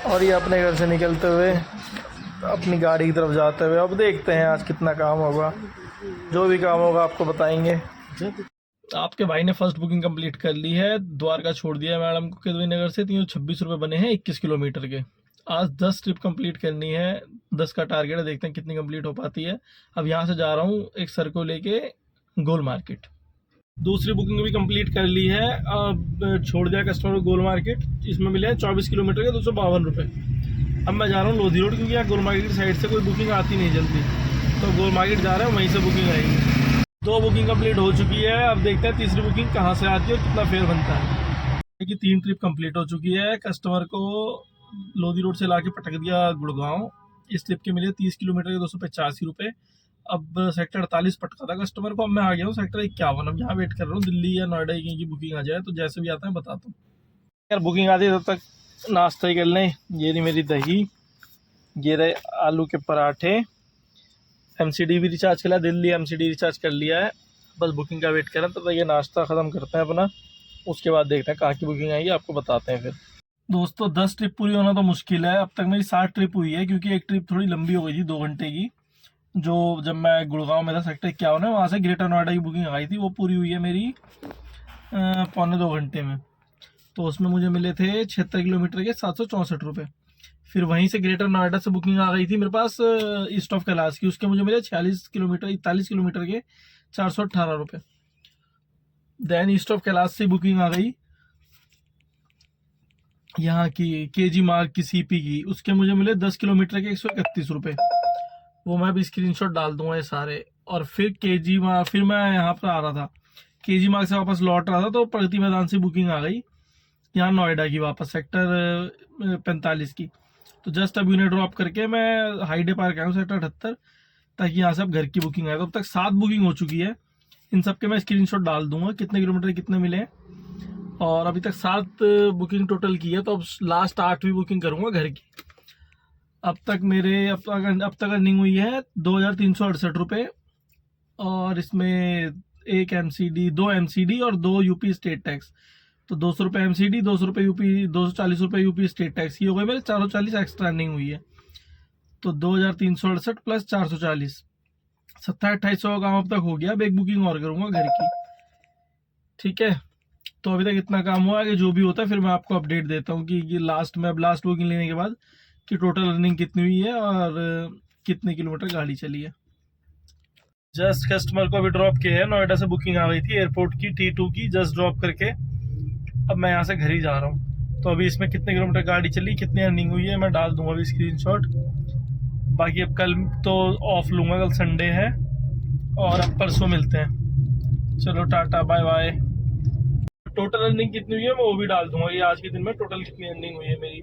और ये अपने घर से निकलते हुए अपनी गाड़ी की तरफ जाते हुए। अब देखते हैं आज कितना काम होगा, जो भी काम होगा आपको बताएंगे। आपके भाई ने फर्स्ट बुकिंग कंप्लीट कर ली है, द्वारका छोड़ दिया मैडम को केदवी नगर से। 326 रुपये बने हैं 21 किलोमीटर के। आज 10 ट्रिप कंप्लीट करनी है, 10 का टारगेट है, देखते हैं कितनी कंप्लीट हो पाती है। अब यहाँ से जा रहा हूँ एक सर को लेके गोल मार्केट। दूसरी बुकिंग भी कंप्लीट कर ली है, अब छोड़ दिया कस्टमर को गोल मार्केट। इसमें मिले हैं 24 किलोमीटर के 252 रुपये। अब मैं जा रहा हूँ लोधी रोड, क्योंकि यहाँ गोल मार्केट की साइड से कोई बुकिंग आती नहीं जल्दी, तो गोल मार्केट जा रहे हैं, वहीं से बुकिंग आएगी। 2 बुकिंग कंप्लीट हो चुकी है, अब देखते हैं तीसरी बुकिंग कहाँ से आती है और कितना फेयर बनता है। कि 3 ट्रिप कंप्लीट हो चुकी है, कस्टमर को लोधी रोड से लाके पटक दिया गुड़गांव। इस ट्रिप के मिले 30 किलोमीटर के 285 रुपये। अब सेक्टर 48 पटका था कस्टमर को, अब मैं आ गया हूँ सेक्टर 51। अब यहाँ वेट कर रहा हूँ दिल्ली या नोएडा की बुकिंग आ जाए, तो जैसे भी आता है बताता हूँ। यार बुकिंग आती है तब तक नाश्ता ही कर लें। ये रही मेरी दही, ये रहे आलू के पराठे। एमसीडी भी रिचार्ज कर लिया, दिल्ली एमसीडी रिचार्ज कर लिया है, बस बुकिंग का वेट करें। तो ये नाश्ता ख़त्म करते हैं अपना, उसके बाद देखते हैं कहाँ की बुकिंग आएगी, आपको बताते हैं। फिर दोस्तों 10 ट्रिप पूरी होना तो मुश्किल है, अब तक मेरी 7 ट्रिप हुई है, क्योंकि एक ट्रिप थोड़ी लंबी हो गई थी 2 घंटे की। जो जब मैं गुड़गांव में था सेक्टर 51 है, वहाँ से ग्रेटर नोएडा की बुकिंग आई थी, वो पूरी हुई है मेरी 1.25 घंटे में। तो उसमें मुझे मिले थे 76 किलोमीटर के 764 रुपये। फिर वहीं से ग्रेटर नोएडा से बुकिंग आ गई थी मेरे पास ईस्ट ऑफ कैलाश की, उसके मुझे मिले 41 किलोमीटर के 418 रुपये। देन ईस्ट ऑफ कैलाश से बुकिंग आ गई यहाँ की केजी मार्ग की सीपी की, उसके मुझे मिले 10 किलोमीटर के 131 रुपये। वो मैं भी स्क्रीनशॉट डाल दूंगा ये सारे। और फिर फिर मैं यहाँ पर आ रहा था, केजी मार्ग से वापस लौट रहा था, तो प्रगति मैदान से बुकिंग आ गई यहाँ नोएडा की वापस सेक्टर 45 की। तो जस्ट अब यूनिट ड्रॉप करके मैं हाईडे पार्क आया हूँ सेक्टर 78, ताकि यहाँ से अब घर की बुकिंग आए। तो अब तक 7 बुकिंग हो चुकी है, इन सब के मैं स्क्रीनशॉट डाल दूंगा कितने किलोमीटर कितने मिले हैं। और अभी तक 7 बुकिंग टोटल की है, तो अब लास्ट 8वीं बुकिंग करूँगा घर की। अब तक अर्निंग हुई है 2368 रुपये। और इसमें 2 एमसीडी और 2 यूपी स्टेट टैक्स, तो 200 रुपये एमसीडी, 200 रुपये यूपी, 240 रुपये यूपी स्टेट टैक्स, ये हो गए मेरे 440 एक्स्ट्रा अर्निंग हुई है। तो 2368 प्लस 440, 2700-2800 का काम अब तक हो गया। अब एक बुकिंग और करूँगा घर की, ठीक है। तो अभी तक इतना काम हुआ है, जो भी होता है फिर मैं आपको अपडेट देता हूँ कि ये लास्ट बुकिंग लेने के बाद कि टोटल अर्निंग कितनी हुई है और कितने किलोमीटर गाड़ी चली है। जस्ट कस्टमर को अभी ड्रॉप किया है, नोएडा से बुकिंग आ गई थी एयरपोर्ट की T2 की, जस्ट ड्रॉप करके अब मैं यहाँ से घर ही जा रहा हूँ। तो अभी इसमें कितने किलोमीटर गाड़ी चली, कितनी अर्निंग हुई है, मैं डाल दूंगा अभी स्क्रीनशॉट। बाकी अब कल तो ऑफ लूँगा, कल संडे है, और अब परसों मिलते हैं। चलो tata bye bye. Total earning कितनी हुई है मैं वो भी डाल दूंगा, ये आज के दिन में टोटल कितनी अर्निंग हुई है मेरी।